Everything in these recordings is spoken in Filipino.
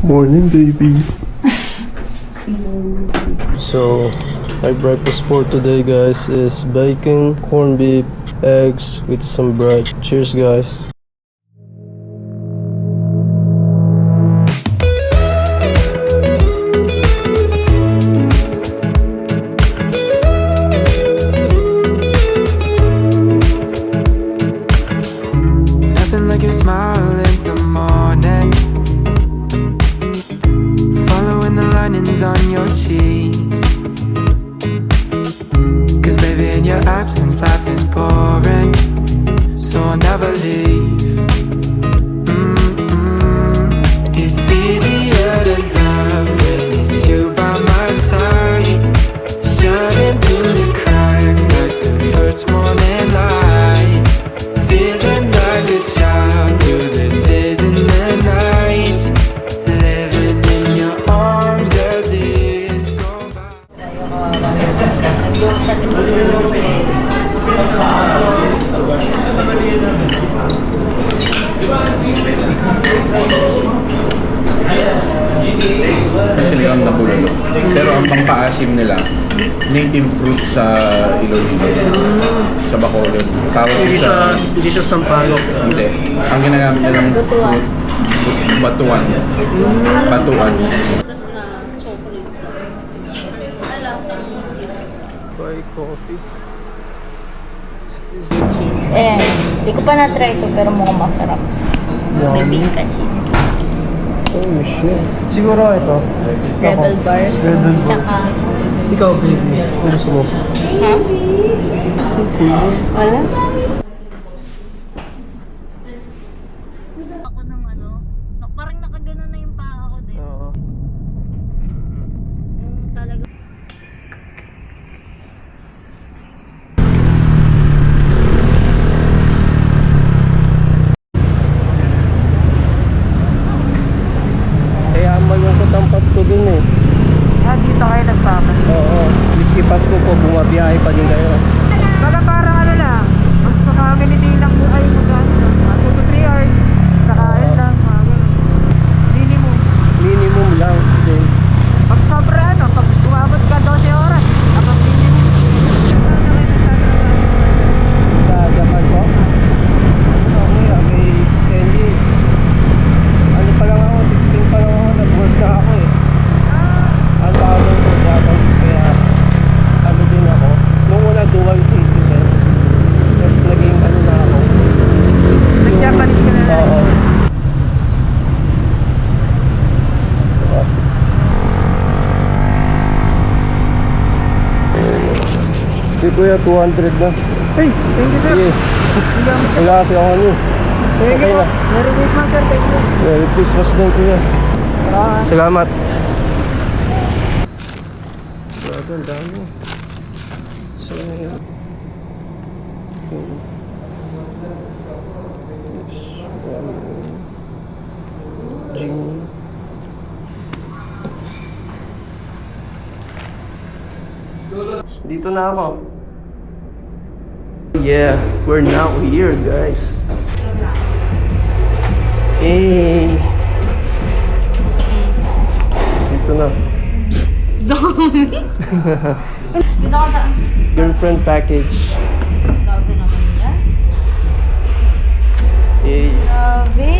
Morning, baby. So, my breakfast for today, guys, is bacon, corned beef, eggs with some bread. Cheers, guys. Nothing like your smile in the morning, following the linings on your cheeks. Cause baby, in your absence life is boring, so I'll never leave. It's easier to love when it's you by my side, shining through the cracks like the first morning light. Feeling like a child through the days and the nights, living in your arms as years go by. Siligang na bulalo. Pero ang pampaasim nila, native fruit sa Iloilo. Sa Bacolod. Tawag siya. Hindi siya sampalok. Hindi. Ang ginagamit nilang fruit, batuan. Batuan. Tapos na chocolate. Alasang Buy coffee. Cheese. Di ko pa na-try ito pero mukhang masarap. May bacon cheesecake. Oh, shit. Siguro ito. Rebel bar. Rebel bar. Tsaka, Ikaw, baby. Ano gusto mo? ha? Wala? Ako ng ano, parang nakagano na yung paa ko din. Oo. Yung talaga. Kaya malungkot ang Pasko din eh. Dito kayo nagpapan. Oo. Miski Pasko po, bumabiyahe pa din kayo. Baga parang ano lang, mas family day lang po kayo mag-ano lang. 2 to 3 hours, kakain lang, mga ganun. Minimum. Minimum lang din. Pag sobra ano, pag umabot ka 12 oras, abang minimum. Sa Japan po? Okay, may 10 years. Ano pa lang ako, 16 pa lang ako, nag-work na ako eh. Ang tawag ko Japanese, kaya ano din ako. Nung una dual citizen, tapos naging ano na ako. Nag-Japanese ka na lang. Oo. Si Kuya, 200 na. Hey, thank you sir. Sige. Wala kasi ako niyo. Thank you Okay po. na. Merry Christmas sir, thank you. Merry Christmas din, Kuya. Salamat. Grabe, ang dami. So, Jing. Dito na ako. Yeah, we're now here, guys. Hey. Dito na. Dito ka ta. Girlfriend package. Grabe naman yan. Hey. Grabe.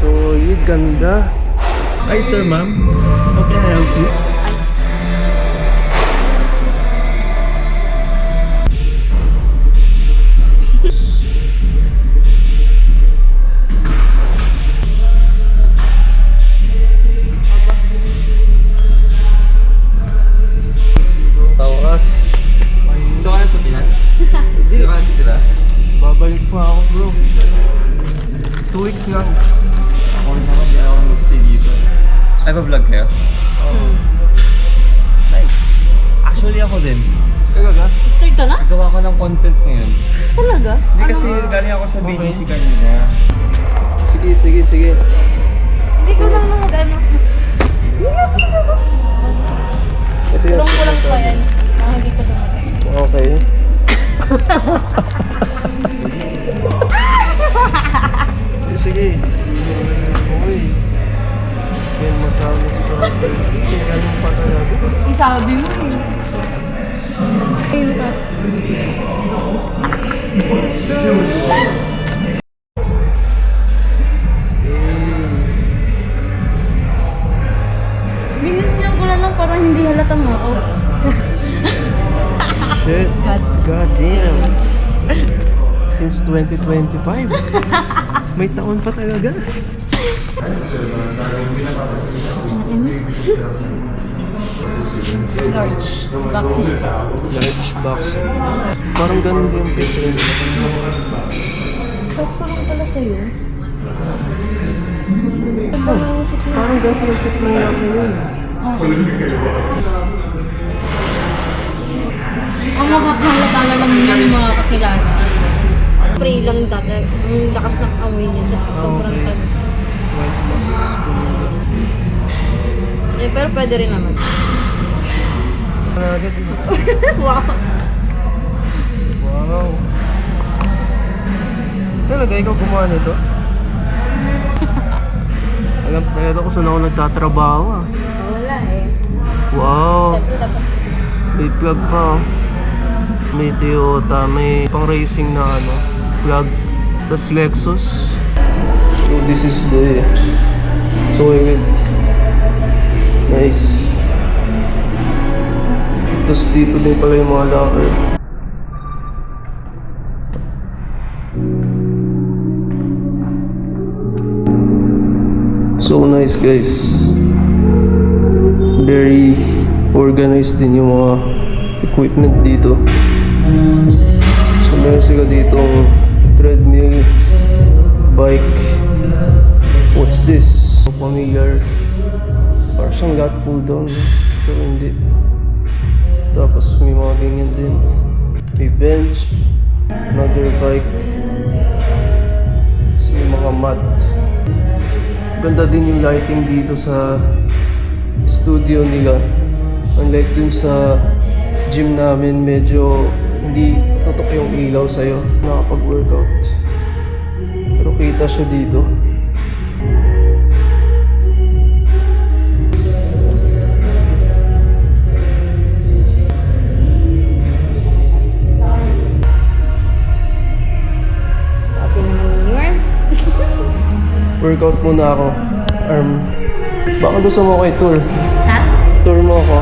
Solid, ganda. Hi, sir, ma'am. How can I help you? Sa oras. Dito ka na sa Pinas? Hindi. Dito ka na titira? Babalik pa ako, bro. 2 weeks lang. Ako rin naman, hindi ako mag-stay dito. Ay, pa-vlog kayo? Oo. Nice. Actually ako din. Talaga? Start ka na? Nagawa ko ng content ngayon. Talaga? Hindi kasi galing ako sa BDC kanina. Sige, sige, sige. Hindi ko lang mag-ano. Ito yung Kulang-kulang pa yan. Hindi ko dumating. Okay. Sige. Okay. Yan, massage. Ganun pa talaga. Isabi mo eh. Ayun ka. Binigyan ko na lang para hindi halatang ako. Shit. God. God damn. Since 2025. May taon pa talaga. Large. Boxy. Large box. Parang ganun din yung picture. Shop ko lang pala sa'yo. Parang ganun yung picture namin yun. Ang makakahalata na lang niya yung mga kakilala. Spray lang dati. Ang lakas ng amoy niya. Tapos sobrang tag. White box. Eh, pero pwede rin naman. Agad yun. Wow. Wow. Talaga ikaw gumawa nito? Alam talaga kung saan ako nagtatrabaho ah. Wala eh. Wow. Siyempre dapat. May plug pa oh. May Toyota, may pang racing na ano, plug. Tapos Lexus. So this is the toilet. Nice. Tapos dito din pala yung mga locker. So nice guys. Very organized din yung mga equipment dito. So meron sila ditong treadmill, bike. What's this? Familiar. Parang siyang lat pull down. Pero hindi. Tapos may mga ganyan din. May bench. Another bike. Tapos may mga mat. Ganda din yung lighting dito sa studio nila. Unlike dun sa gym namin, medyo hindi tutok yung ilaw sa'yo. Nakapag-workout. Pero kita siya dito. Sabi naman yun. Workout muna ako. Baka gusto mo ko i-tour. Ha? Tour mo ako.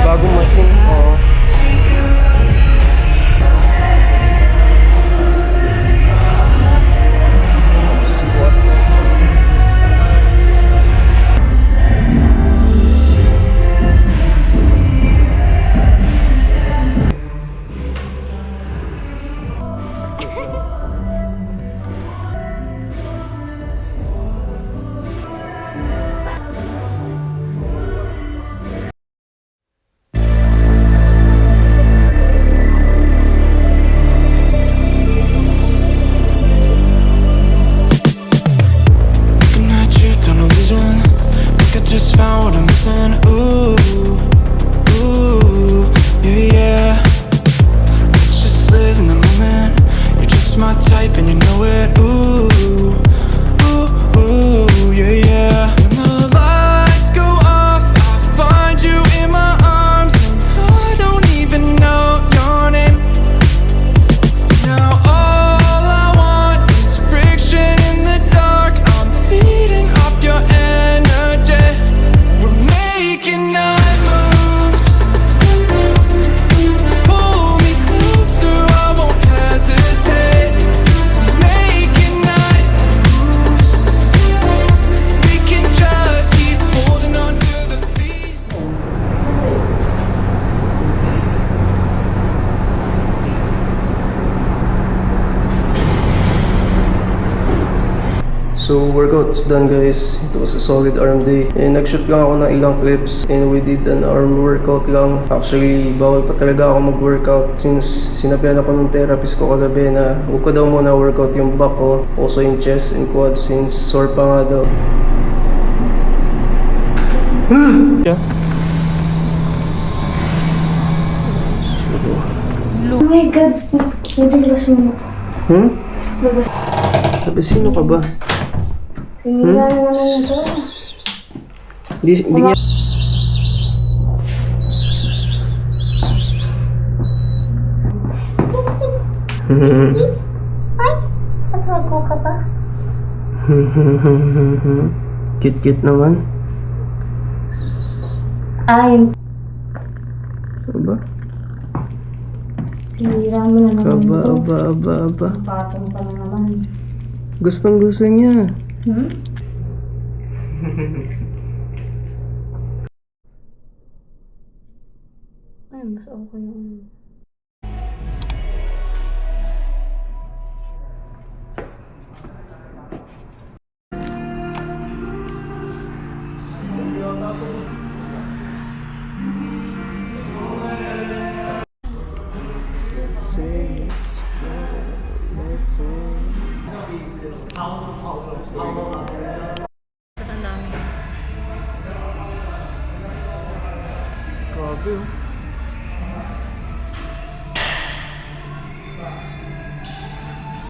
Bagong machine. Oo. Looking at you, tunnel vision. Think I just found what I'm missing. Ooh, ooh, yeah, yeah. Let's just live in the moment. You're just my type and you know it. Ooh, ooh, ooh, yeah, yeah. When the lights go off, I find you in my arms, and I don't even know your name. Now all I want is friction in the dark. I'm feeding off your energy. We're making night moves. Pull me closer, I won't hesitate. We're making night moves. We can just keep holding on to the beat. So workout's done guys. It was a solid arm day. And nag-shoot lang ako ng ilang clips. And we did an arm workout lang. Actually, bawal pa talaga ako mag-workout since sinabihan ako ng therapist ko kagabi na huwag ko daw muna workout yung back ko. Also yung chest and quads since sore pa nga daw. So, Oh my God. Nadilas mo. Sabi, sino ka ba? Sinira na naman ito. Hindi niya... Katago ka pa? Cute-cute naman. Ay, Aba, sinira mo na naman ito. aba. Patong ka na naman. Gustong gusto niya. Ay, mas okay yung... Kasi ang dami. Grabe oh.